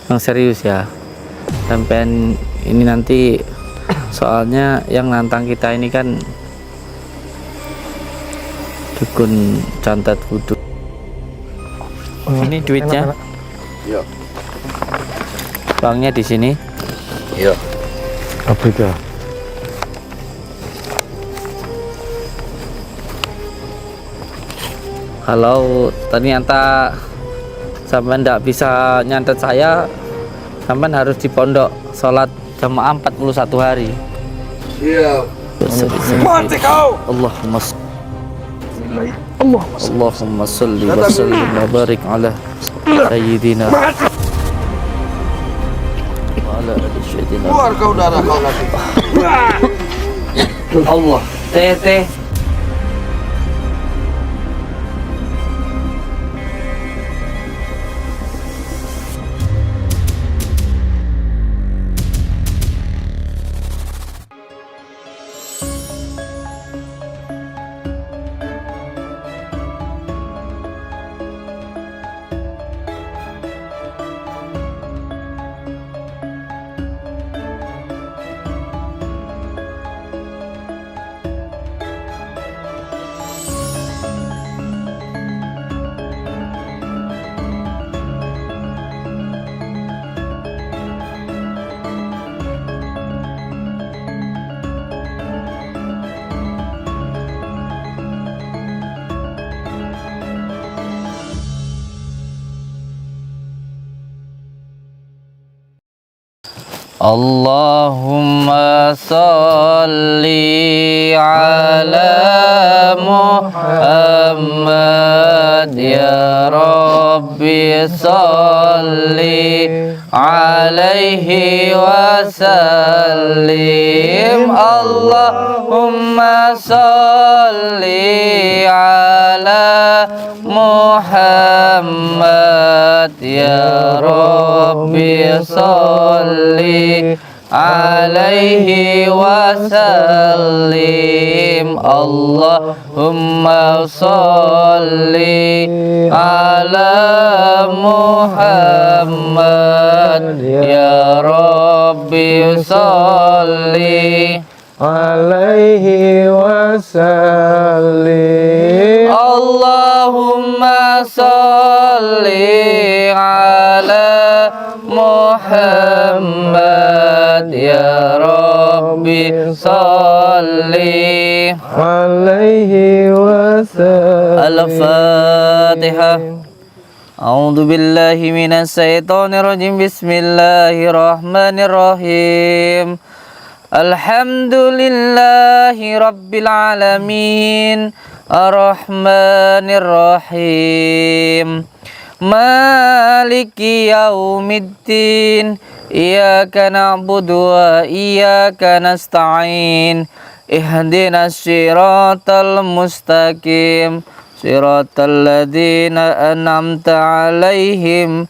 yang serius ya. Sampai ini nanti soalnya yang nantang kita ini kan dukun cantet wudhu. Ini duitnya. Iya. Uangnya di sini. Iya. Afrika. Kalau ternyata sampai ndak bisa nyantet saya, sampai harus di pondok sholat jamaah 41 hari. Iya. Mati kau. Allahumma salli wa sallim wa barik ala sayyidina wa ala ali sayyidina. Keluar kau darah kau nanti. Allah. Teh. Allahumma salli ala Muhammad ya Rabbi salli alaihi wa sallim. Allahumma salli ala Muhammad ya Rabbi salli alaihi wasallim. Allahumma salli ala Muhammad ya Rabbi salli Alaihi wasallim. Allahumma salli ala Muhammad ya Rabbi salli Alaihi wasallim. Al-Fatihah. A'udzu billahi minas syaitonir rajim. Bismillahirrahmanirrahim. Alhamdulillahi rabbil alamin. Ar-Rahmanir Rahim. Maliki yaumiddin. Iyyaka na'budu wa iyyaka nasta'in. Ihdinas siratal mustaqim. Siratal ladzina an'amta 'alaihim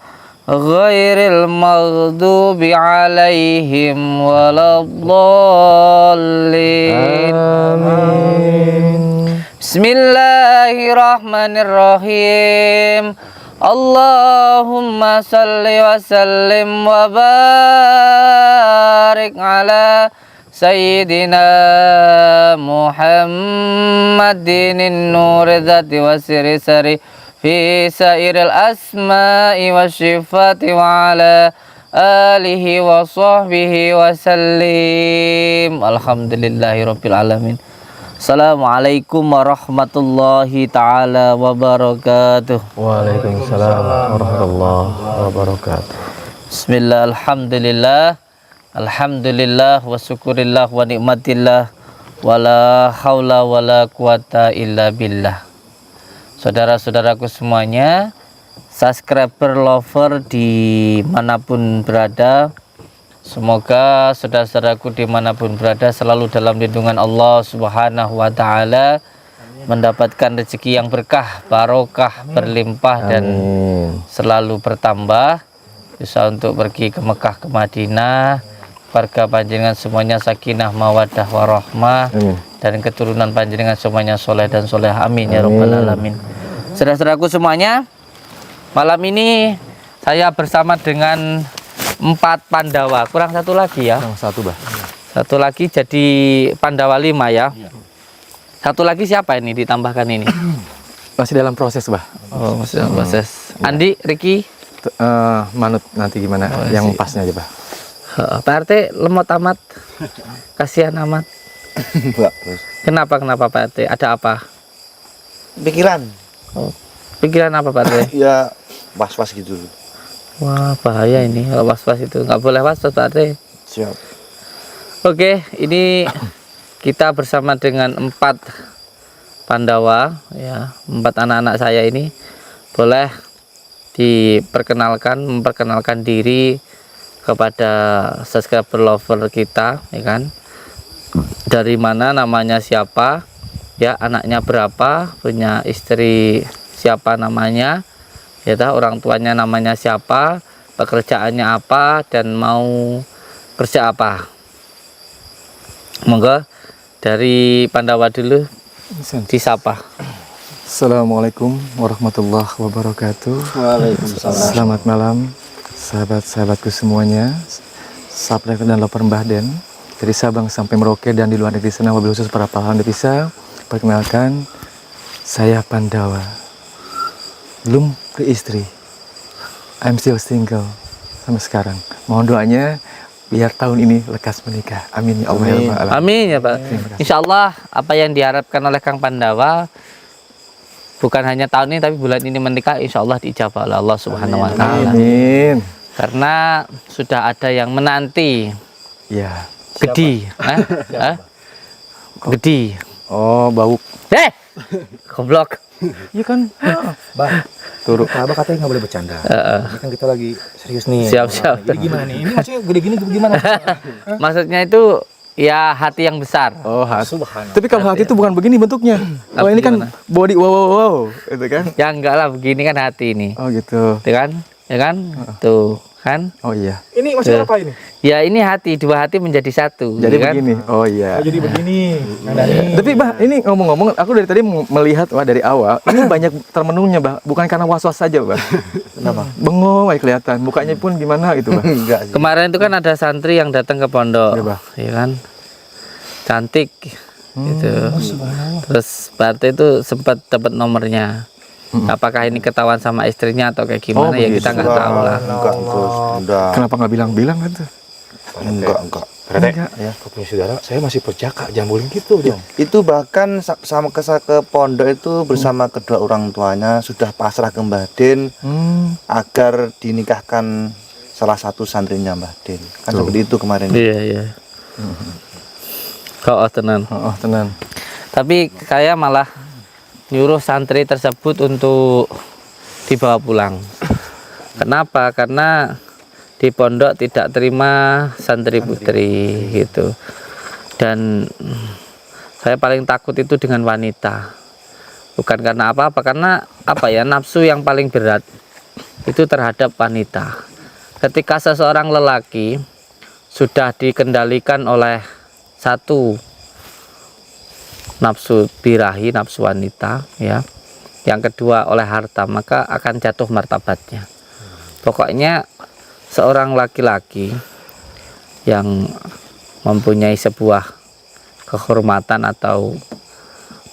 ghairil maghdubi 'alaihim waladdallin. Amin. Bismillahirrahmanirrahim. Allahumma salli wa sallim wa barik ala Sayyidina Muhammadin nur dzati wa siri sari fi sairil asma'i wa syifati wa ala alihi wa sahbihi wa sallim. Alhamdulillahi rabbil alamin. Assalamualaikum warahmatullahi ta'ala wabarakatuh. Waalaikumsalam warahmatullahi wabarakatuh. Bismillah, alhamdulillah. Alhamdulillah wa syukurillah wa nikmatillah wa la haula wa la quwata illa billah. Saudara-saudaraku semuanya, subscriber lover dimanapun berada, semoga saudara-saudaraku dimanapun berada selalu dalam lindungan Allah Subhanahu wa ta'ala, mendapatkan rezeki yang berkah, barokah, berlimpah dan selalu bertambah, bisa untuk pergi ke Mekah, ke Madinah, keluarga panjenengan semuanya sakinah mawaddah warahmah, dan keturunan panjenengan semuanya soleh dan soleh, amin ya rabbal alamin. Saudara-saudaraku semuanya, malam ini saya bersama dengan 4 Pandawa, kurang satu lagi ya. Yang satu, Bah. Satu lagi jadi Pandawa 5 ya. Satu lagi siapa ini ditambahkan ini? Masih dalam proses, Bah. Oh, masih dalam proses. Andi, Riki, Manut nanti gimana yang pasnya aja, Bah. Pak RT lemot amat. Kasihan amat. Enggak, terus. Kenapa Pak RT? Ada apa? Pikiran. Oh, pikiran apa Pak RT? Ya, was-was gitu. Wah, bahaya ini kalau was-was itu. Nggak boleh was-was Pak RT. Siap. Oke, ini kita bersama dengan 4 Pandawa ya, 4 anak-anak saya ini. Boleh memperkenalkan diri kepada subscriber lover kita, ya kan? Dari mana, namanya siapa, ya, anaknya berapa, punya istri siapa namanya, ya, orang tuanya namanya siapa, pekerjaannya apa, dan mau kerja apa. Monggo dari Pandawa dulu disapa. Assalamualaikum warahmatullahi wabarakatuh. Waalaikumsalam. Selamat malam sahabat-sahabatku semuanya, subscriber dan lover Mbah Den dari Sabang sampai Merauke dan di luar negeri sana, wabil khusus para pahlawan devisa. Perkenalkan, saya Pandawa, belum beristri, I'm still single sampai sekarang. Mohon doanya biar tahun ini lekas menikah. Amin ya Allah ya Rabbal alamin. Amin ya Pak. Insya Allah apa yang diharapkan oleh Kang Pandawa bukan hanya tahun ini tapi bulan ini menikah, insya Allah diijabah oleh Allah Subhanahu Wa Taala. Amin. Karena sudah ada yang menanti. Ya. Gedi, Gedi. Oh, bau. Goblok. Iya kan? Bah, turut Abah katanya nggak boleh bercanda. Ini kan kita lagi serius nih. Siap. Jadi gimana nih? Ini maksudnya gede gini gimana? Maksudnya itu ya hati yang besar. Oh, hati. Subhanallah. Tapi kalau hati itu bukan begini bentuknya. Kalau ini kan body wow, itu kan? Ya enggak lah, begini kan hati ini. Oh, gitu. Tuh kan? Ya kan? Tuh kan? Oh iya. Ini maksudnya apa ini? Ya ini hati, 2 hati menjadi 1. Jadi ya kan? begini. Oh iya. Oh, jadi begini. Nah, ini. Tapi Bah, ini ngomong-ngomong, aku dari tadi melihat dari awal ini banyak termenungnya, Bah. Bukan karena was-was saja, Bah. Kenapa? Bengong kayak kelihatan. Mukanya pun gimana itu, Bah. Enggak sih. Kemarin itu kan ada santri yang datang ke pondok, Iya, Bah. ya kan? Cantik, gitu. Terus Pak RT itu sempat dapat nomornya. Apakah ini ketahuan sama istrinya atau kayak gimana, ya kita nggak tahu lah. Enggak, terus. Udah. Kenapa nggak bilang-bilang kan tuh? Enggak. Enggak. Ya, kau punya saudara, saya masih perjaka, jangan boleh gitu dong. Itu bahkan sama ke pondok itu bersama kedua orang tuanya sudah pasrah ke Mbah Den agar dinikahkan salah satu santrinya Mbah Den. Kan seperti itu kemarin. Iya. Kau tenan. Oh, tenan. Tapi saya malah nyuruh santri tersebut untuk dibawa pulang. Kenapa? Karena di pondok tidak terima santri putri gitu. Dan saya paling takut itu dengan wanita. Bukan karena apa-apa, karena apa ya, nafsu yang paling berat itu terhadap wanita. Ketika seseorang lelaki sudah dikendalikan oleh satu nafsu birahi, nafsu wanita, ya. Yang kedua oleh harta, maka akan jatuh martabatnya. Pokoknya seorang laki-laki yang mempunyai sebuah kehormatan atau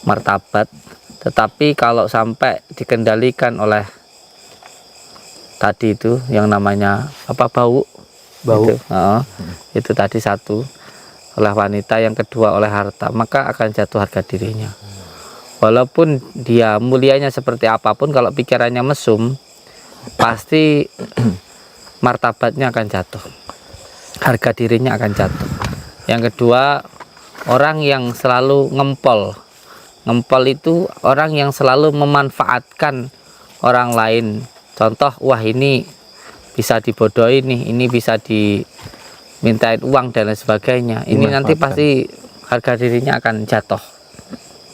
martabat, tetapi kalau sampai dikendalikan oleh tadi itu yang namanya apa, bau itu, itu tadi satu oleh wanita, yang kedua oleh harta, maka akan jatuh harga dirinya. Walaupun dia mulianya seperti apapun, kalau pikirannya mesum, pasti martabatnya akan jatuh, harga dirinya akan jatuh. Yang kedua, orang yang selalu ngempol itu orang yang selalu memanfaatkan orang lain. Contoh, wah ini bisa dibodohi nih, ini bisa dimintain uang dan lain sebagainya. Ini nanti pasti harga dirinya akan jatuh,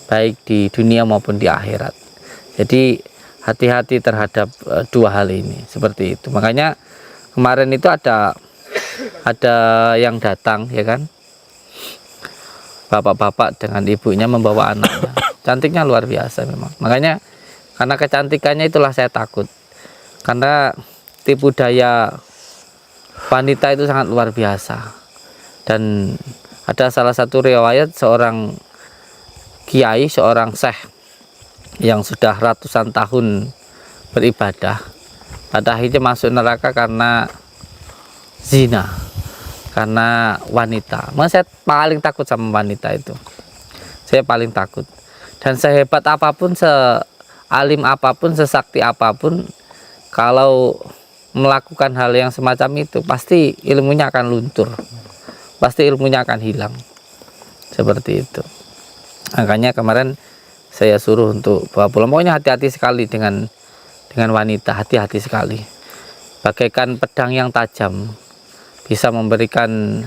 baik di dunia maupun di akhirat. Jadi hati-hati terhadap dua hal ini, seperti itu. Makanya kemarin itu ada yang datang, ya kan, bapak-bapak dengan ibunya membawa anaknya. Cantiknya luar biasa memang. Makanya karena kecantikannya itulah saya takut, karena tipu daya wanita itu sangat luar biasa. Dan ada salah satu riwayat seorang kiai, seorang syekh yang sudah ratusan tahun beribadah, pada akhirnya masuk neraka karena zina, karena wanita. Maka saya paling takut sama wanita itu. Saya paling takut. Dan sehebat apapun, sealim apapun, sesakti apapun, kalau melakukan hal yang semacam itu, pasti ilmunya akan luntur, pasti ilmunya akan hilang. Seperti itu. Makanya kemarin saya suruh untuk bawa pulang. Pokoknya hati-hati sekali dengan wanita, hati-hati sekali. Bagaikan pedang yang tajam, bisa memberikan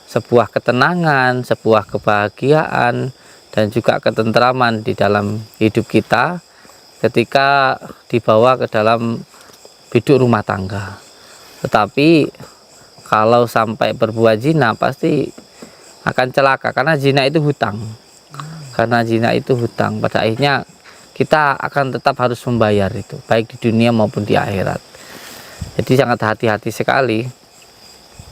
sebuah ketenangan, sebuah kebahagiaan, dan juga ketentraman di dalam hidup kita ketika dibawa ke dalam biduk rumah tangga. Tetapi kalau sampai berbuat zina, pasti akan celaka, karena zina itu hutang. Karena zina itu hutang, pada akhirnya kita akan tetap harus membayar itu, baik di dunia maupun di akhirat. Jadi sangat hati-hati sekali.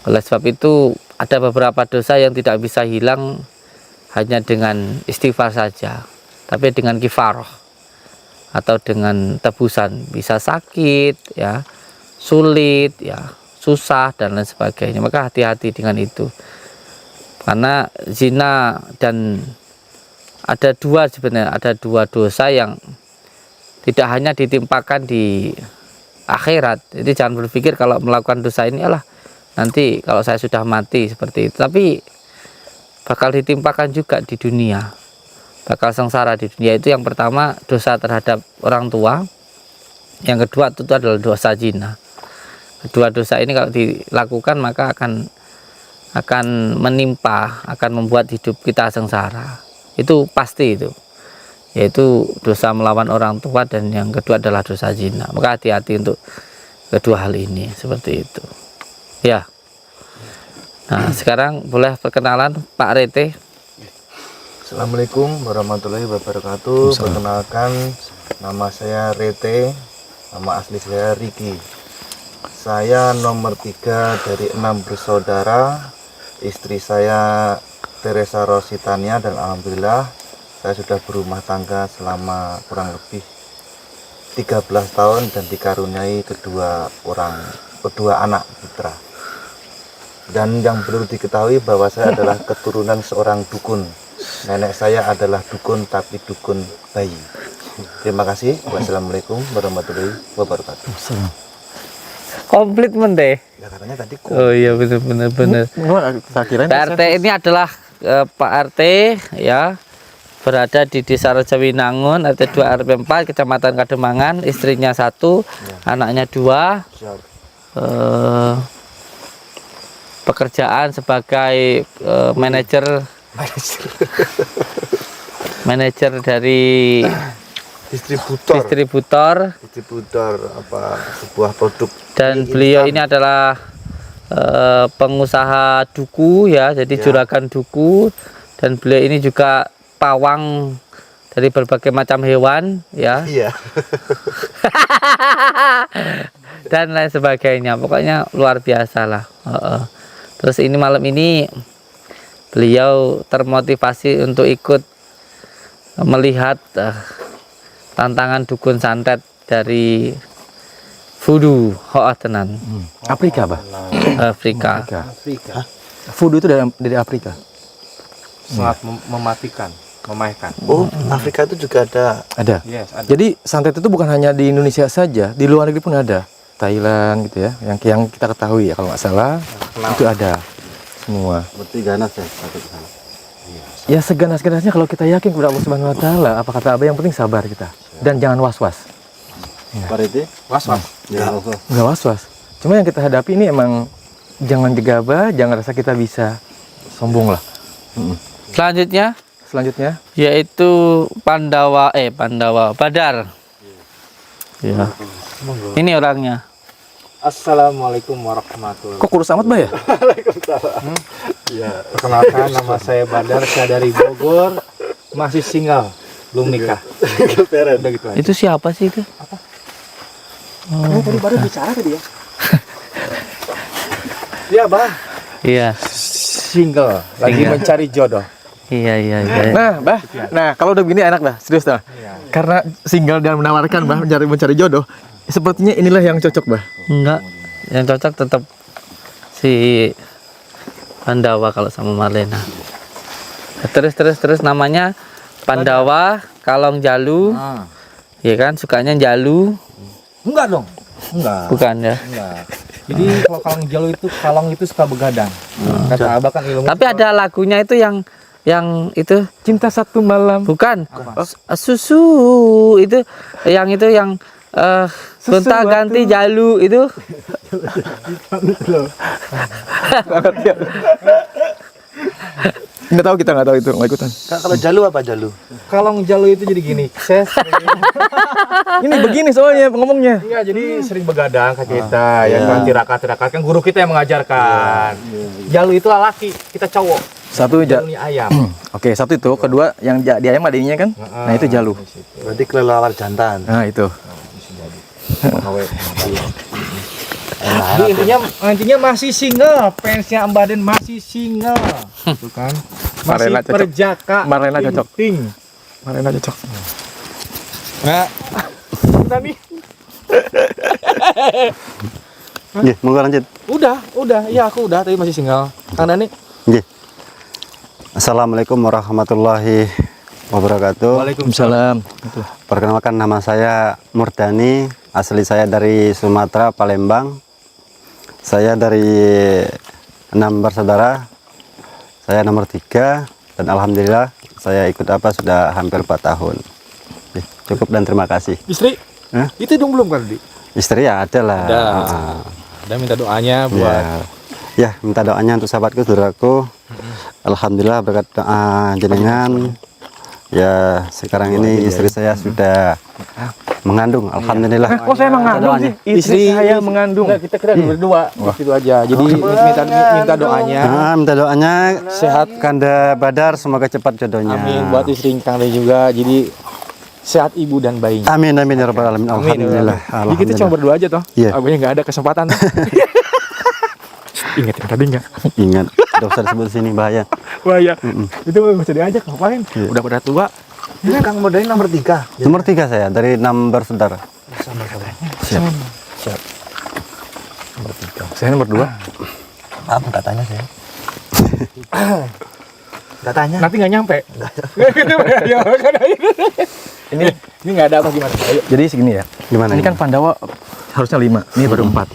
Oleh sebab itu ada beberapa dosa yang tidak bisa hilang hanya dengan istighfar saja, tapi dengan kifarah atau dengan tebusan. Bisa sakit, ya, sulit, ya, susah, dan lain sebagainya. Maka hati-hati dengan itu, karena zina dan ada dua, sebenarnya ada dua dosa yang tidak hanya ditimpakan di akhirat. Jadi jangan berpikir kalau melakukan dosa ini alah nanti kalau saya sudah mati seperti itu, tapi bakal ditimpakan juga di dunia, bakal sengsara di dunia. Itu yang pertama, dosa terhadap orang tua. Yang kedua itu adalah dosa zina. Kedua dosa ini kalau dilakukan maka akan menimpa, akan membuat hidup kita sengsara. Itu pasti itu, yaitu dosa melawan orang tua, dan yang kedua adalah dosa zina. Maka hati-hati untuk kedua hal ini, seperti itu ya. Nah, sekarang boleh perkenalan Pak Rete. Assalamualaikum warahmatullahi wabarakatuh. Perkenalkan, nama saya Rete, nama asli saya Riki. Saya nomor 3 dari 6 bersaudara. Istri saya Teresa Rositania, dan alhamdulillah saya sudah berumah tangga selama kurang lebih 13 tahun dan dikaruniai kedua anak putra. Dan yang perlu diketahui bahwa saya adalah keturunan seorang dukun. Nenek saya adalah dukun, tapi dukun bayi. Terima kasih. Wassalamualaikum warahmatullahi wabarakatuh. Komplit deh. Ya katanya tadi Oh iya, benar. Pak RT ini adalah Pak RT, ya, berada di Desa Rejawinangun, RT 2 RW 4, Kecamatan Kademangan. Istrinya 1, anaknya 2. Pekerjaan sebagai manajer dari distributor apa sebuah produk. Dan beliau ini adalah pengusaha duku, ya, jadi juragan duku. Dan beliau ini juga pawang dari berbagai macam hewan, ya. Iya. Dan lain sebagainya. Pokoknya luar biasa lah. Terus ini malam ini beliau termotivasi untuk ikut melihat tantangan dukun santet dari voodoo. Tenan. Afrika, Bah? Afrika. Voodoo itu dari Afrika. Sangat mematikan, memahkan. Oh, Afrika itu juga ada. Ada. Yes, ada. Jadi santet itu bukan hanya di Indonesia saja, di luar negeri pun ada. Thailand gitu ya, yang kita ketahui ya, kalau nggak salah itu ada semua. Berarti ganas ya santet di sana. Ya seganas-ganasnya kalau kita yakin kepada Allah Subhanahu Wa Taala. Apa kata Abah, yang penting sabar kita dan jangan was-was. Pak Rete? Was-was. Ya. Nggak was-was. Cuma yang kita hadapi ini emang jangan gegabah, jangan rasa kita bisa sombong lah. Selanjutnya yaitu Pandawa Badar. Ya. Ini orangnya. Assalamualaikum warahmatullahi Kok kurus amat, Bah ya? wabarakatuh. Perkenalkan, nama saya Badar, saya dari Bogor, masih single, belum nikah. Udah gitu aja. Itu siapa sih itu? Tadi baru bicara tadi ya. Iya, Bang. Iya. Single, lagi mencari jodoh. Iya. Nah, Bah. Nah, kalau udah begini enak, Bah. Serius, Bah. Karena single dan menawarkan, Bah, mencari jodoh. Sepertinya inilah yang cocok, Bah. Enggak. Yang cocok tetap si Pandawa kalau sama Marlena. Terus namanya Pandawa, Kalong Jalu. Ya kan, sukanya Jalu. Enggak dong. Enggak. Bukan ya. Enggak. Jadi kalau kalong itu suka begadang. Kata Abah kan ilmu. Tapi ada lagunya itu yang itu Cinta Satu Malam. bukan susu itu yang gonta ganti Jalu itu. Nggak tahu, kita nggak tahu itu, nggak ikutan. Kalau Jalu apa Jalu? Kalong Jalu itu jadi gini. Ini begini soalnya ngomongnya. Iya, jadi sering begadang kayak kita, ya kan tirakat kan guru kita yang mengajarkan. Jalu itu laki, kita cowok. Satu Jalunya ayam. Oke, satu itu. Kedua yang di ayam ada ininya kan? Nah, itu Jalu. Berarti kelelawar jantan. Nah, itu. Jadi intinya masih single, fansnya Mbak Den masih single, tuh kan? Masih Marlena cocok. perjaka. Marlena cocok. ting. Marlena cocok. Nah, tadi Nggih, monggo lanjut. udah, ya aku udah, tapi masih single. Kang Dani? Nggih. Assalamualaikum warahmatullahi wabarakatuh. Waalaikumsalam. Perkenalkan, nama saya Murdani, asli saya dari Sumatera, Palembang. Saya dari 6 bersaudara. Saya nomor 3 dan alhamdulillah saya ikut sudah hampir 4 tahun. Cukup dan terima kasih. Istri? Hah? Itu dong belum kan, Di? Istri ya ada lah. Udah minta doanya buat Ya, minta doanya untuk sahabatku, saudaraku. Alhamdulillah berkat doa jenengan. Ya, sekarang ini istri saya sudah mengandung. Alhamdulillah. Kok saya mengandung sih? Istri saya mengandung. Enggak, kita berdua gitu aja. Jadi minta doanya. Minta doanya Sehat. Kanda Badar, semoga cepat jodohnya. Amin buat istri Kang Dani juga. Jadi sehat ibu dan bayinya. Amin ya rabbal alamin. Alhamdulillah. Jadi kita cuma berdua aja toh. Iya. Abahnya nggak ada kesempatan. Ingat yang tadi nggak? Ingat, tidak usah disebut sini, bahaya. Wah ya. Itu nggak bisa diajak ngapain? Udah pada tua. Ini Kang Murdani nomor 3. Nomor 3 saya dari 6 bersaudara. Siap. Nomor 3. Saya nomor 2. Maaf, nggak tanya saya. Nggak tanya. Nanti nggak nyampe. Ini nggak ada apa gimana? Ayo. Jadi segini ya. Gimana? Ini kan Pandawa harusnya 5. Ini baru 4.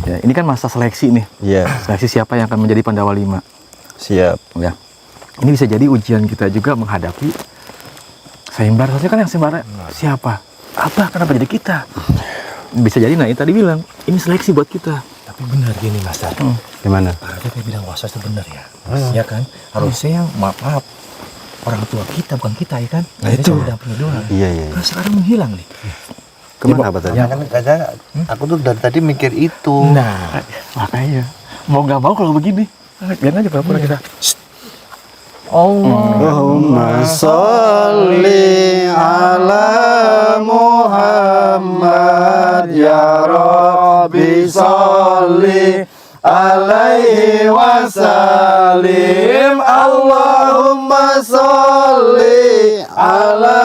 Ya, ini kan masa seleksi nih. Iya, Seleksi siapa yang akan menjadi Pandawa 5. siap. Ya. Ini bisa jadi ujian kita juga menghadapi Sayembar. Harusnya kan yang Sayembar siapa? Abah, kenapa jadi kita? Bisa jadi, nah ini tadi bilang, ini seleksi buat kita. Tapi benar gini Mas Dar. Gimana? Harusnya kayak bilang was-was itu benar ya. Ya kan? Harusnya yang maaf orang tua kita bukan kita ya kan? Nah, itu. udah punya doang. Iya. Nah, sekarang menghilang nih. Kemana apa tadi? Ya kan kadang aku tuh dari tadi mikir itu. Nah, makanya mau nggak mau kalau begini, biar aja pura-pura kita. Allahumma sholli ala Muhammad ya Rabbi sholli alaihi wasallim. Allahumma sholli ala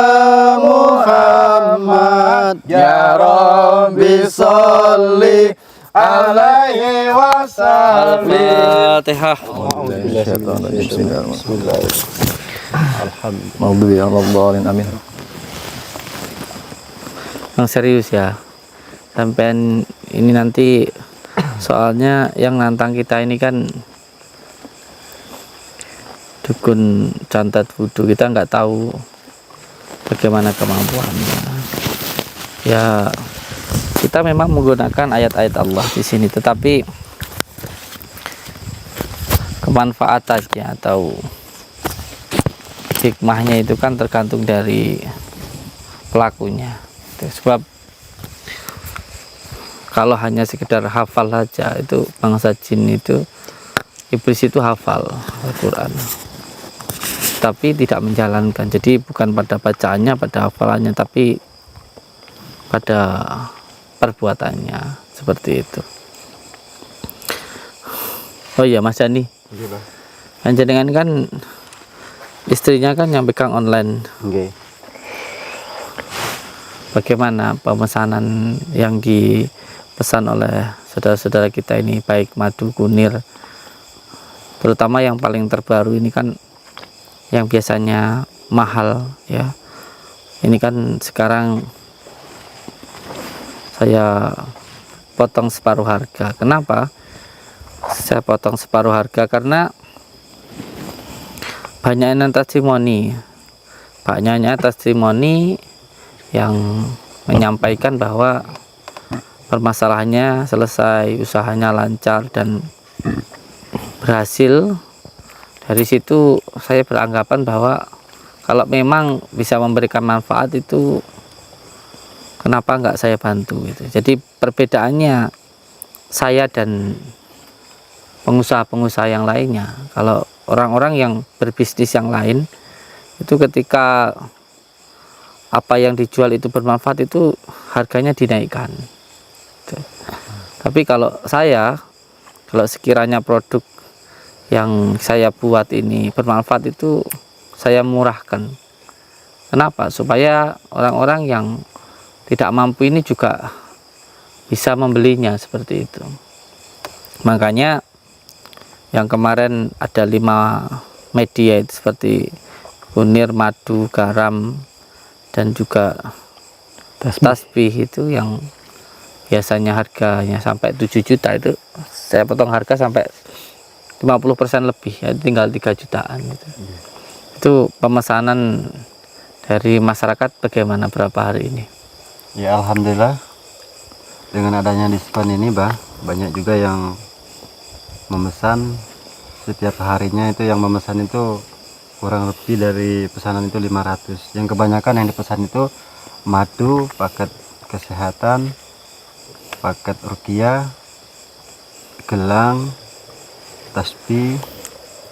Muhammad ya Rabbi sholli alaihi wasallim. Al-Fatihah. Alhamdulillah. Amin. Yang serius ya. Sampai ini nanti soalnya yang nantang kita ini kan dukun cantat wudu, kita nggak tahu bagaimana kemampuannya. Ya kita memang menggunakan ayat-ayat Allah di sini, tetapi kemanfaatannya atau hikmahnya itu kan tergantung dari pelakunya. Sebab kalau hanya sekedar hafal saja, itu bangsa jin itu, iblis itu hafal Al-Quran tapi tidak menjalankan. Jadi bukan pada bacaannya, pada hafalannya, tapi pada perbuatannya, seperti itu. Oh iya Mas Dani, Nggih, Bah. panjenengan kan istrinya kan yang pegang online. Nggih. Bagaimana pemesanan yang dipesan oleh saudara-saudara kita ini, baik madu kunir, terutama yang paling terbaru ini kan yang biasanya mahal ya, ini kan sekarang saya potong separuh harga. Kenapa saya potong separuh harga? Karena banyaknya testimoni yang menyampaikan bahwa permasalahannya selesai, usahanya lancar dan berhasil. Dari situ saya beranggapan bahwa kalau memang bisa memberikan manfaat itu, kenapa enggak saya bantu gitu. Jadi perbedaannya saya dan pengusaha-pengusaha yang lainnya, kalau orang-orang yang berbisnis yang lain itu ketika apa yang dijual itu bermanfaat, itu harganya dinaikkan. Tapi kalau saya, kalau sekiranya produk yang saya buat ini bermanfaat, itu saya murahkan. Kenapa? Supaya orang-orang yang tidak mampu ini juga bisa membelinya seperti itu. Makanya yang kemarin ada 5 media itu seperti kunir, madu, garam, dan juga tasbih itu yang biasanya harganya sampai 7 juta, itu saya potong harga sampai 50% lebih, ya tinggal 3 jutaan gitu. Itu pemesanan dari masyarakat bagaimana berapa hari ini? Ya alhamdulillah, dengan adanya diskon ini, Bah, banyak juga yang memesan. Setiap harinya itu yang memesan itu kurang lebih dari pesanan itu 500. Yang kebanyakan yang dipesan itu madu, paket kesehatan, paket ruqyah, gelang, tasbih,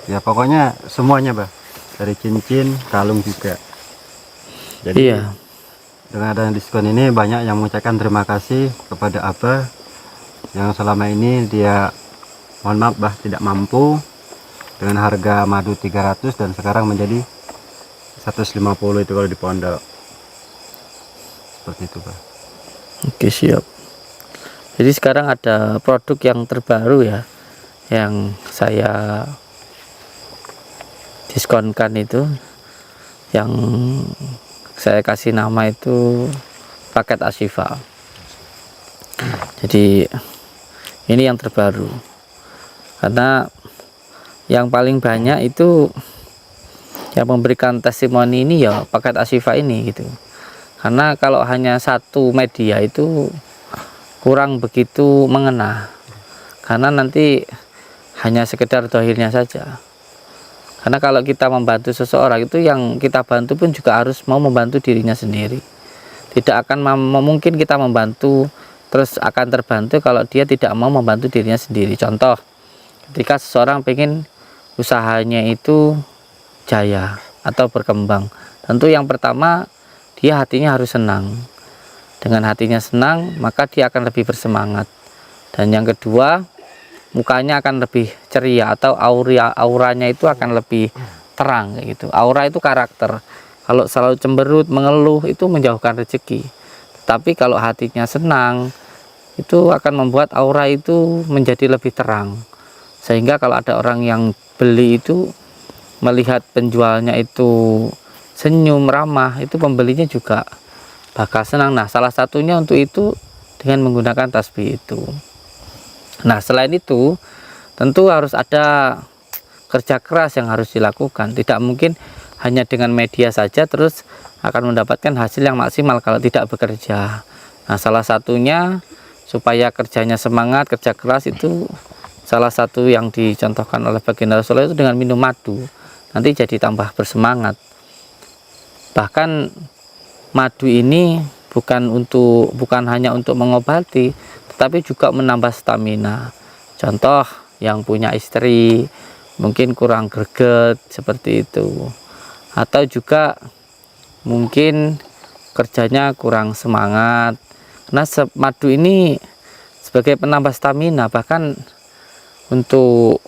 ya pokoknya semuanya, Bah. Dari cincin, kalung juga. Jadi Iya. dengan adanya diskon ini banyak yang mengucapkan terima kasih kepada Abah yang selama ini dia, mohon maaf Bah, tidak mampu dengan harga madu 300 dan sekarang menjadi 150 itu kalau di pondok. Seperti itu, Bah. Oke, siap. Jadi sekarang ada produk yang terbaru ya, yang saya diskonkan itu, yang saya kasih nama itu paket Ashifa. Jadi ini yang terbaru, karena yang paling banyak itu yang memberikan testimoni ini ya paket Ashifa ini gitu. Karena kalau hanya satu media itu kurang begitu mengena, karena nanti hanya sekedar dohirnya saja. Karena kalau kita membantu seseorang itu, yang kita bantu pun juga harus mau membantu dirinya sendiri. Tidak akan mungkin kita membantu terus akan terbantu kalau dia tidak mau membantu dirinya sendiri. Contoh, ketika seseorang pengen usahanya itu jaya atau berkembang, tentu yang pertama dia hatinya harus senang. Dengan hatinya senang, maka dia akan lebih bersemangat. Dan yang kedua, mukanya akan lebih ceria, atau auranya itu akan lebih terang kayak gitu. Aura itu karakter. Kalau selalu cemberut, mengeluh, itu menjauhkan rezeki. Tapi kalau hatinya senang, itu akan membuat aura itu menjadi lebih terang. Sehingga kalau ada orang yang beli itu melihat penjualnya itu senyum, ramah, itu pembelinya juga bakal senang. Nah, salah satunya untuk itu dengan menggunakan tasbih itu. Nah, selain itu tentu harus ada kerja keras yang harus dilakukan. Tidak mungkin hanya dengan media saja terus akan mendapatkan hasil yang maksimal kalau tidak bekerja. Nah, salah satunya supaya kerjanya semangat, kerja keras, itu salah satu yang dicontohkan oleh baginda Rasulullah itu dengan minum madu. Nanti jadi tambah bersemangat. Bahkan madu ini bukan hanya untuk mengobati, tetapi juga menambah stamina. Contoh, yang punya istri mungkin kurang greget seperti itu, atau juga mungkin kerjanya kurang semangat. Karena madu ini sebagai penambah stamina, bahkan untuk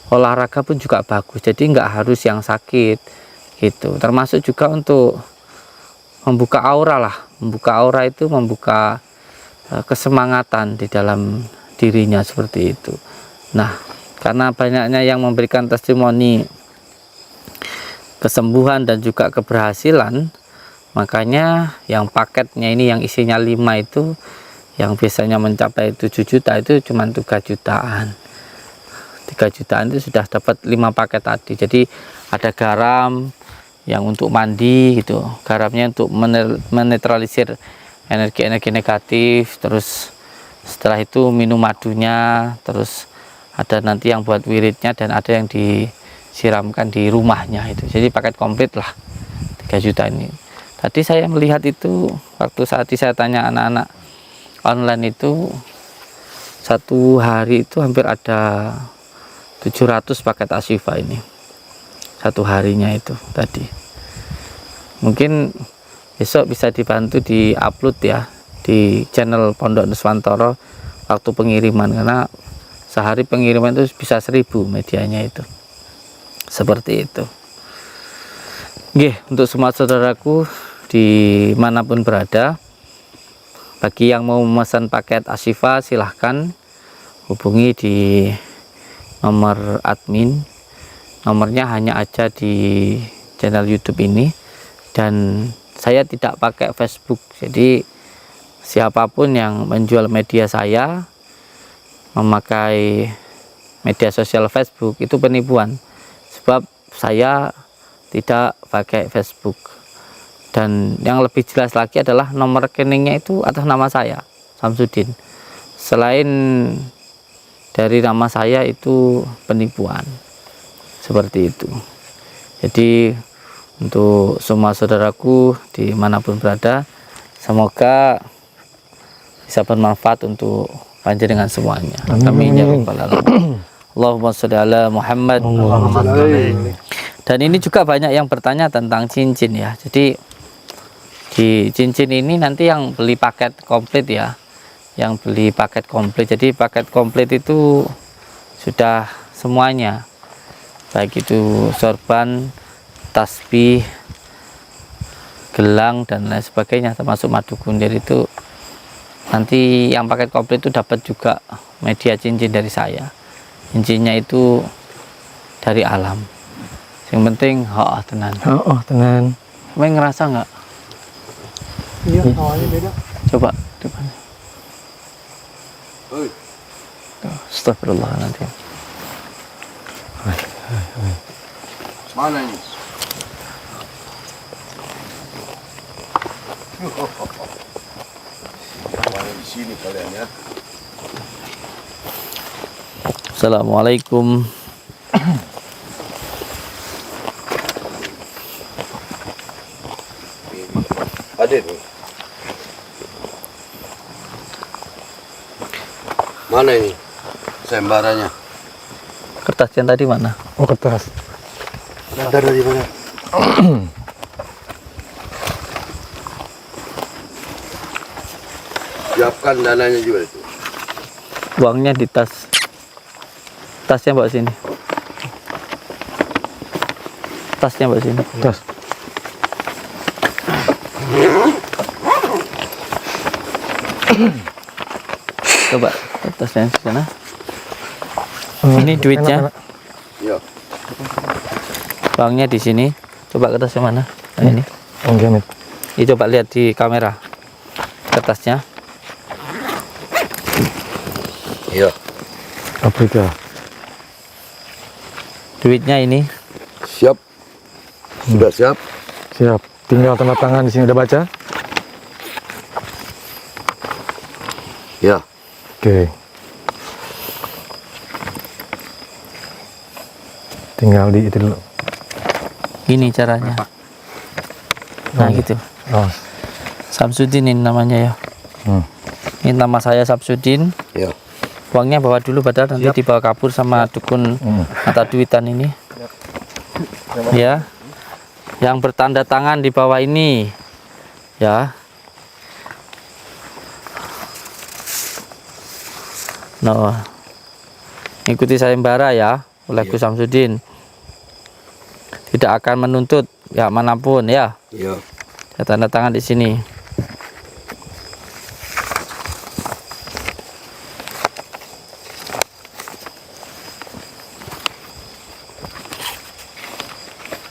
olahraga pun juga bagus, jadi nggak harus yang sakit gitu. Termasuk juga untuk membuka aura lah, membuka aura itu membuka kesemangatan di dalam dirinya seperti itu. Nah, karena banyaknya yang memberikan testimoni kesembuhan dan juga keberhasilan, makanya yang paketnya ini yang isinya 5 itu, yang biasanya mencapai 7 juta itu cuma 3 jutaan. 3 jutaan itu sudah dapat 5 paket tadi. Jadi ada garam yang untuk mandi gitu, garamnya untuk menetralisir energi-energi negatif, terus setelah itu minum madunya, terus ada nanti yang buat wiridnya, dan ada yang disiramkan di rumahnya itu. Jadi paket komplit lah 3 juta ini. Tadi saya melihat itu waktu saat saya tanya anak-anak online itu, satu hari itu hampir ada 700 paket Ashifa ini satu harinya itu tadi. Mungkin besok bisa dibantu di upload ya di channel Pondok Nuswantoro waktu pengiriman, karena sehari pengiriman itu bisa 1000 medianya itu. Seperti itu. Nggih, untuk semua saudaraku dimanapun berada, bagi yang mau memesan paket Ashifa silahkan hubungi di nomor admin. Nomornya hanya aja di channel YouTube ini, dan saya tidak pakai Facebook. Jadi siapapun yang menjual media saya memakai media sosial Facebook itu penipuan, sebab saya tidak pakai Facebook. Dan yang lebih jelas lagi adalah nomor rekeningnya itu atas nama saya, Samsudin. Selain dari nama saya itu penipuan, seperti itu. Jadi untuk semua saudaraku dimanapun berada, semoga bisa bermanfaat untuk panjenengan semuanya. Amin ya rabbal alamin. Allahumma sholli ala Muhammad. Dan ini juga banyak yang bertanya tentang cincin ya. Jadi di cincin ini nanti yang beli paket komplit ya, yang beli paket komplit. Jadi paket komplit itu sudah semuanya, baik itu sorban, tasbih, gelang dan lain sebagainya, termasuk madu kundir itu. Nanti yang paket komplit itu dapat juga media cincin dari saya. Cincinnya itu dari alam. Yang penting tenan. Tenan. Kamu ngerasa nggak? Iya, awalnya beda. Coba depan. Astagfirullahaladzim. Mana ini? Di sini kalian ya. Assalamualaikum. Ada nih. Mana ini sembaranya? Kertas yang tadi mana? Oh, kertas. Ada dari mana? Siapkan dananya juga itu. Uangnya di tas. Tasnya bawa sini. Tasnya bawa sini. Tas. Coba tasnya di sana. Ini duitnya. Iya. Uangnya di sini. Coba kertasnya mana? Nah, ini. Jamit. Ini coba lihat di kamera. Kertasnya. Iya. Afrika. Duitnya ini. Siap. Sudah siap. Siap. Tinggal tanda tangan di sini, udah baca? Ya. Oke. Tinggal di itu dulu. Gini caranya. Nah gitu. Oh. Samsudin ini namanya ya. Ini nama saya Samsudin. Ya. Uangnya bawa dulu, Badar, nanti dibawa kabur sama dukun mata duitan ini. Ya. Yang bertanda tangan di bawah ini. Ya. No. ikuti sayembara ya oleh Gus Samsudin. Tidak akan menuntut ya manapun ya. Iya. Saya tanda tangan di sini.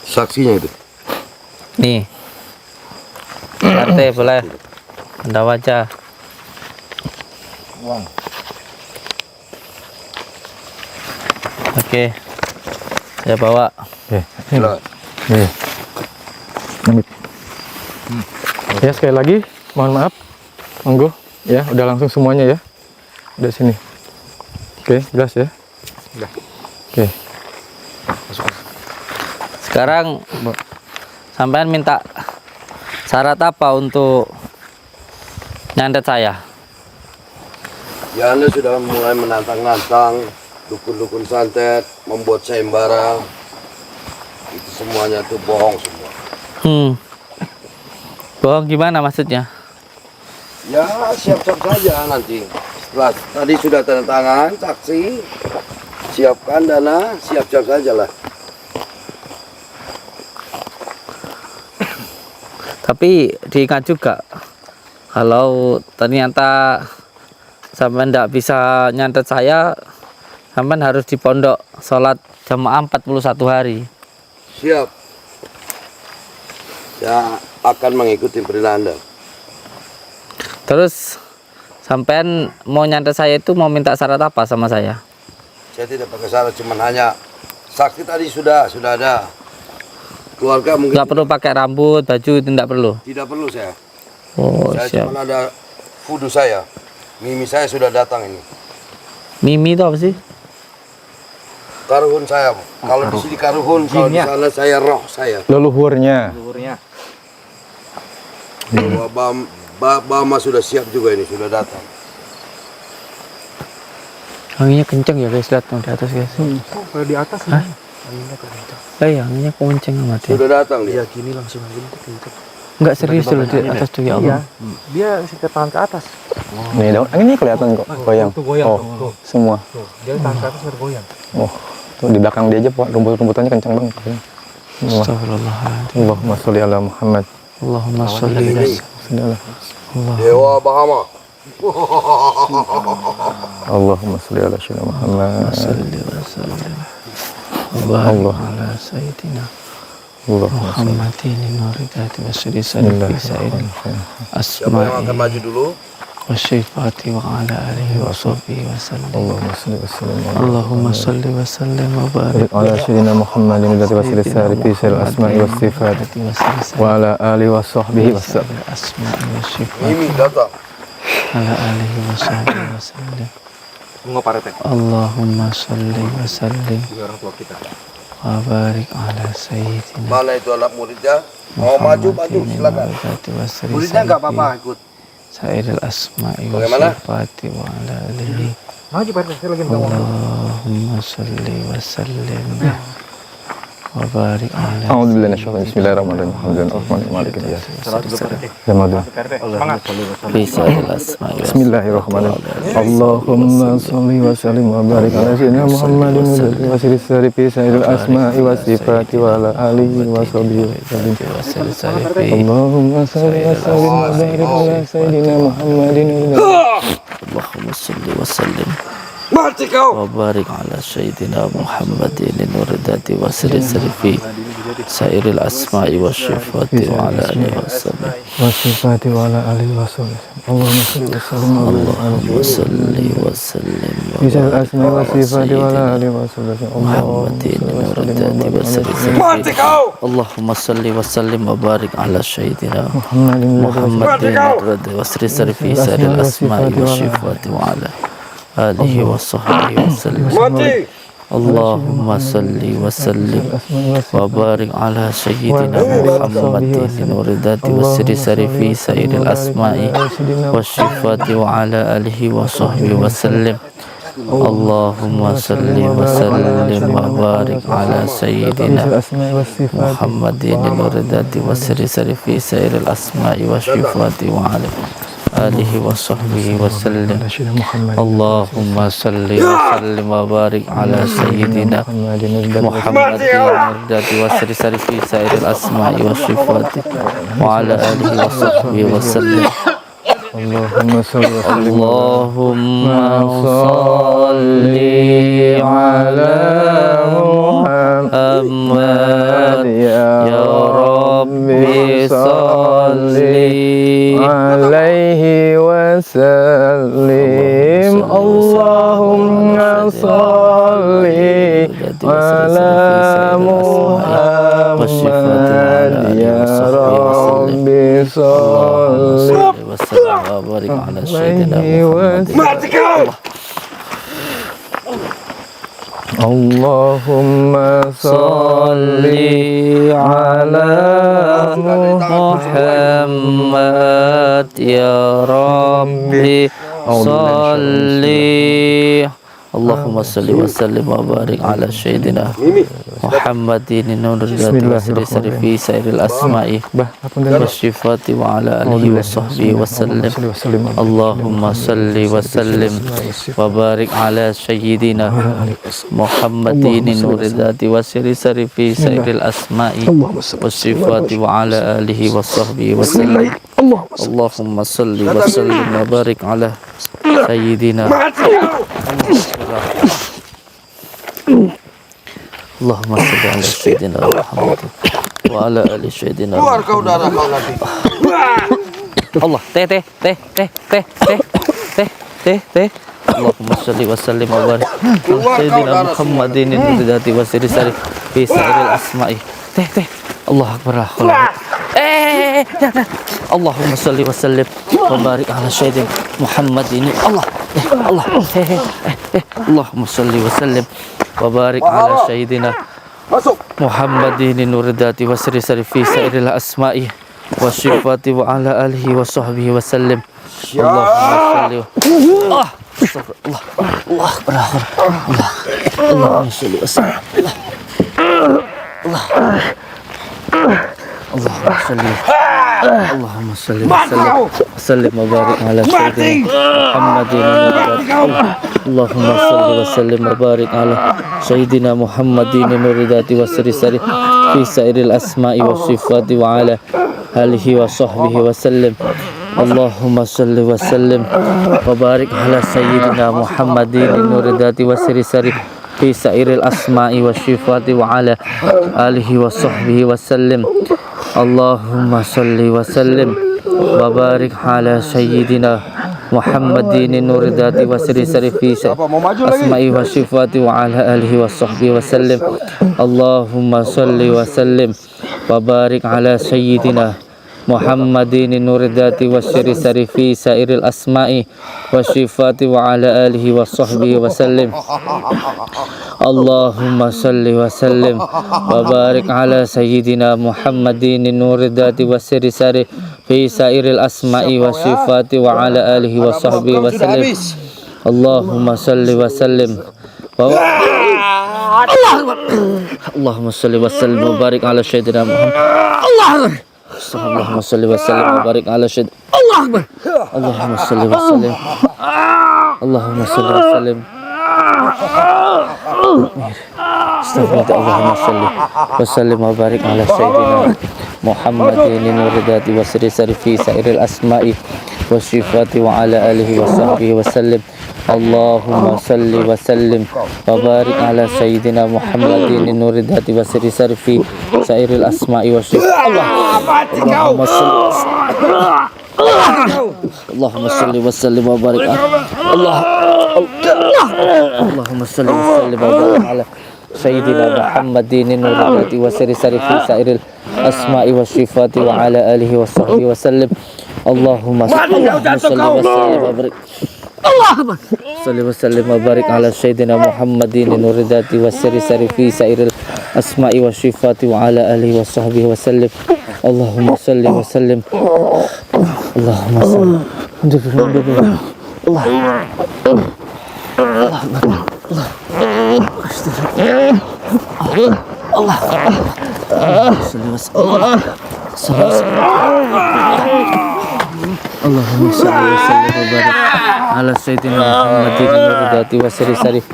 Saksinya itu. Nih. RT boleh. Anda wajah. Uang. Oke. Saya bawa. Oke. Jelas. Nih. Amit. Ya sekali lagi, mohon maaf. Monggo. Ya, udah langsung semuanya ya. Udah sini. Oke, jelas ya. Udah. Oke. Sekarang sampean minta syarat apa untuk nyantet saya? Ya Anda sudah mulai menantang-nantang dukun-dukun santet, membuat sayembara. Itu semuanya tuh bohong semua. Bohong gimana maksudnya? Ya siap-siap saja nanti. Setelah tadi sudah tanda tangan, saksi, siapkan dana, siap-siap saja lah. Tapi diingat juga kalau ternyata sampean tidak bisa nyantet saya, sampean harus di pondok sholat jamaah 41 hari. Siap. Saya akan mengikuti perintah Anda. Terus sampean mau nyantet saya itu mau minta syarat apa sama saya? Saya tidak pakai syarat, cuman hanya saksi tadi sudah ada. Keluarga mungkin Nggak perlu pakai rambut, baju, tidak perlu. tidak perlu saya. Oh Saya siap. cuma ada fudu saya. Mimi saya sudah datang ini. Mimi itu apa sih? Karuhun saya. Kalau di sini karuhun, kalau di sana saya roh saya. Leluhurnya. Luhurnya. Bama sudah siap juga ini, sudah datang. Anginnya kenceng ya guys, lihat di atas guys. Kalau di atas Hah? anginnya kencang. Anginnya kenceng amat ya. Sudah datang dia. Gini langsung aja kencang. Enggak serius loh di atas tuh ya Allah. Dia ke tangan ke atas. Nih, daun anginnya kelihatan kok goyang. Tuh goyang. Oh, Tuh. semua. Tuh. Dia tangan ke atas bergoyang. Oh, tuh di belakang dia aja Pak, rumput-rumputannya kencang banget. Astagfirullahaladzim. Allahumma sholli ala Muhammad. Allahumma sholli wa sallim. Dewa Bahama. Allahumma sholli ala sayyidina Muhammad. Salli wa sallim. Allah ala sayyidina Allahumma Muhammadin nuridati wa sri salli sa'idin Siapa yang akan asma'i maju dulu? wa syifati wa ala alihi wa sahbihi wa sallim. Allahumma sholli wa sallim. Allahumma salli wa sallim wa barik Ala sayyidina Muhammadin wa sri sari fi sir asma'i was sifat wa ala alihi wa sahbihi wa sallam. asma'i wa syifati Mimi datang. ala alihi wa sahbihi wa sallim. Bunga parete. Allahumma salli wa sallim Juga orang tua kita. wa barik ala sayyidina Mana itu anak muridnya? Mau maju silakan. Muridnya nggak apa-apa ikut. Sairil asma'i wa Bagaimana? sifati wa ala alihi. Maju parete, saya lagi minta uang. Allahumma salli wa sallim wa barik ala A'udzu billahi minasyaitonir rajim. Bismillahirrahmanirrahim. Alhamdulillahirabbil alamin. Salat dulu parete. Zamadu. Parete. Semangat. fi sairil asma'i wa Bismillahirrahmanirrahim. Allahumma sholli wa sallim wa barik ala sayyidina Muhammadin wa sri sari fi sairil asma'i wa sifati wa ala alihi wa sahbihi wa sallim. Allahumma sholli wa sallim wa barik ala sayyidina Muhammadin Allahumma salli wa sallim Mati kau. wa barik ala sayyidina Muhammadin nuridati wa sri fi sairil asma'i wa sifati wa ala alihi wa sallam. wa sifati wa ala alihi wa sahbihi. Allahumma sholli wa sallim wa barik ala Allahumma salli wa sallim wa fi sairil barik asma'i wa ala sifati wa ala sayyidina alihi wa sahbihi. Muhammadin nuridati wa sri Mati kau. Allahumma salli wa sallim wa barik ala sayyidina Muhammadin Muhammadin nuridati wa sri fi sairil asma'i wa sifati wa ala alihi wa sahbihi wa sallam. Mati. Allahumma salli wa sallim wa barik ala sayyidina Muhammadin nuridati wa sri fi sairil asma'i wa sifati wa ala alihi wa sahbihi wa sallam. Allahumma salli wa sallim wa barik ala sayyidina Muhammadin nuridati wa sri fi sairil asma'i wa sifati wa ala alihi wa sahbihi wa sallim. على سيدنا محمد Allahumma salli wa sallim wa barik ala sayyidina Muhammadin ardati wa sari sari fi sairil asma'i wa sifati wa ala alihi wa sahbihi wa sallim. اللهم صل وسلم Allahumma salli ala Muhammad ya Rabbi salli عليه وسلم اللهم صل على محمد يا رب صل wa barik ala sayyidina عليه Muhammad. اللهم صل على Muhammad ya Rabbi salli. Allahumma salli wa sallim wa barik ala sayyidina Muhammadin nurul dzati wa sirri fi sairil asma'i wa sifati wa ala alihi wa sahbihi wa sallim. Allahumma salli wa sallim wa barik ala sayyidina Muhammadin nurul dzati wa sirri fi sairil asma'i wa sifati wa ala alihi wa sahbihi wa sallim. Allahumma salli wa sallim wa barik ala sayyidina Allahumma salli ala sayyidina Muhammad wa ala ali sayyidina Keluar kau darah kau nanti. Allah teh Allahumma salli wa sallim wa barik ala sayyidina Muhammadin ridati wa sirri fi sairil asma'i teh Allah akbar Allahumma salli wa sallim wa barik ala sayyidina Muhammadin Allah Allahumma salli wa sallim wa barik ala sayyidina Masuk. Muhammadin nuridati wa sirri fi sairil asma'i wa sifati wa ala alihi wa sahbihi wa sallim. Allahumma salli Allah akbar Allahumma salli wa sallim Allahumma salli wa sallim wa barik ala sayyidina Muhammadin Allahumma salli wa sallim wa barik ala sayyidina Muhammadin nuridati wa sirri fi sairil asma'i wa sifati wa ala alihi wa sahbihi wa sallim. Allahumma salli wa sallim wa barik ala sayyidina Muhammadin nuridati wa sirri fi sairil asma'i wa sifati wa ala alihi wa sahbihi wa sallim. Allahumma salli wa sallim wa barik ala sayyidina Muhammadin nuridati wa sirri fi asma'i wa sifati wa ala alihi wa sahbihi wa sallim. Allahumma salli wa sallim wa barik ala sayyidina Muhammadin nuridati wa sirri fi sairil asma'i wa sifati wa ala alihi wa sahbihi wa sallim. Allahumma salli wa sallim wa barik ala sayyidina Muhammadin nuridati wa sirri fi sairil asma'i wa sifati wa ala alihi wa sahbihi wa sallim. Allahumma salli wa sallim wa Allahumma salli wa sallim wa barik ala sayyidina Muhammad. Allahumma salli wa sallim wa barik ala sayyidina Allahumma salli wa sallim Allahumma salli wa sallim Allahumma salli wa sallim wa barik ala sayyidina Muhammadin nuridati wa sirri fi sairil asma'i wa sifati wa ala alihi wa sahbihi wa sallim. Allahumma salli wa sallim wa barik ala sayyidina Muhammadin nuridati wa sirri fi sairil asma'i wa sifati Allahumma salli wa sallim wa barik Allahumma salli wa sallim wa barik ala sayyidina Muhammadin nuridati wa sirri fi sairil asma'i wa sifati wa ala alihi wa sahbihi wa sallim. Allahumma salli wa sallim wa barik salli wa sallim wa barik ala sayyidina Muhammadin nuridati wa sirri fi sairil asma'i wa sifati wa ala alihi wa sahbihi wa sallim. Allahumma salli wa sallim Allahumma salli Allah Allahumma salli wa sallim wa barik ala sayyidina Muhammadin nurdati wa siri sarif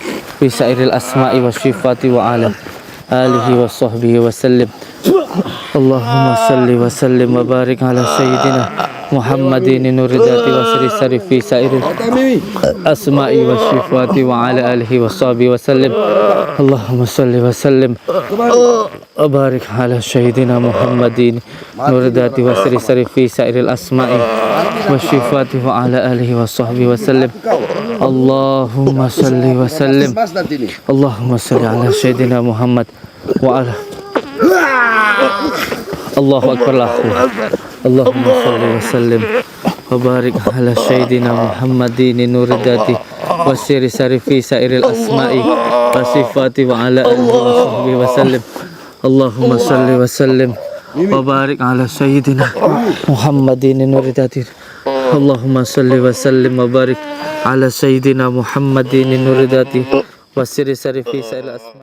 fi sairil asma'i wa syifati wa ala alihi wa sahbihi wa sallim. Allahumma salli wa sallim wa barik ala sayyidina Muhammadin nurdati wa siri sarif fi sairil asma'i wa syifati wa ala alihi wa sahbihi wa sallim. Allahumma salli wa sallim wa barik ala sayyidina Muhammadin nurdati wa siri sarif fi sairil asma'i wa syifati wa ala alihi wa sahbihi wa sallim. Allahumma salli wa sallim. Allahumma salli ala sayyidina Muhammad wa ala Allahu akbar lahu. Allahumma salli wa sallim wa barik ala sayyidina Muhammadin nurdati wa siri sarif fi sairil asma'i wa sifati wa ala alihi wa sahbihi wa sallim. Allahumma salli wa sallim wa barik ala sayyidina Muhammadin nurdati. Allahumma salli wa sallim wa barik ala sayyidina Muhammadin nurdati wa siri sarif fi sairil asma'i.